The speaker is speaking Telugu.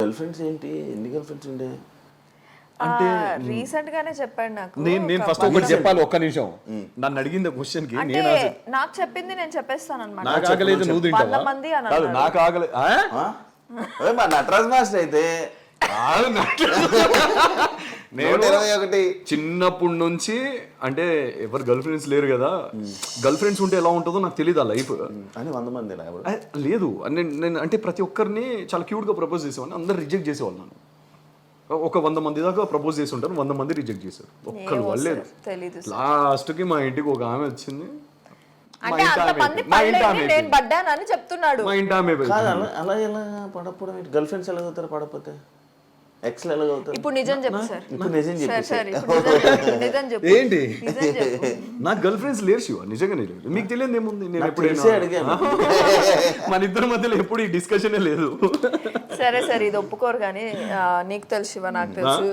గర్ల్ ఫ్రెండ్స్ ఏంటి, ఎన్ని గర్ల్ ఫ్రెండ్స్ ఉండే? అంటే రీసెంట్ గానే చెప్పాడు నాకు. నేను ఫస్ట్ ఒకటి చెప్పాలి, ఒక్క నిమిషం. నన్ను అడిగింది క్వశ్చన్ కి అంటే నాకు చెప్పింది నేను చెప్పేస్తాను అనమాట. నాకు ఆగలేదు, నువ్వు తింటావా? 100 మంది అని కాదు, అన్నాడు. నాకు ఆగలేదు. మా నటరాజ్ మాస్టర్ అయితే నేను 121 చిన్నప్పటి నుంచి అంటే ఎవరు గర్ల్ ఫ్రెండ్స్ లేరు కదా, గర్ల్ ఫ్రెండ్స్ ఉంటే ఎలా ఉంటుందో నాకు తెలియదు ఆ లైఫ్ అని 100 మంది లేదు. నేను అంటే ప్రతి ఒక్కరిని చాలా క్యూట్గా ప్రపోజ్ చేసేవాడిని, అందరు రిజెక్ట్ చేసేవాళ్ళు. నన్ను ఒక 100 మంది దాకా ప్రపోజ్ చేసి ఉంటారు, 100 మంది రిజెక్ట్ చేశారు, ఒక్కరు వాళ్ళేరు. లాస్ట్కి మా ఇంటికి ఒక ఆమె వచ్చింది, అంటే అంతమంది పడలేదు, నేను పడ్డానని చెప్తున్నాడు. మా ఇంటి ఆమె అలా ఎలా పడకపోవడం? గర్ల్ ఫ్రెండ్స్ ఎలా అవుతారు పడకపోతే? ఎక్స్ ఎలా అవుతారు? ఇప్పుడు నిజం చెప్పు సార్. ఇప్పుడు నిజం చెప్పి సార్ నిజం చెప్పు. ఏంటి నిజం చెప్పు. నాకు గర్ల్ ఫ్రెండ్స్ లేరు శివ, నిజంగానే లేదు. మీకు తెలియదు ఏముంది, నేను తెలిసే ఎప్పుడైనా అడిగాను. మన ఇద్దరి మధ్యలో ఎప్పుడు ఈ డిస్కషనే లేదు. సరే సరే, ఇది ఒప్పుకోరు కానీ నీకు తెలుసు శివ, నాకు తెలుసు.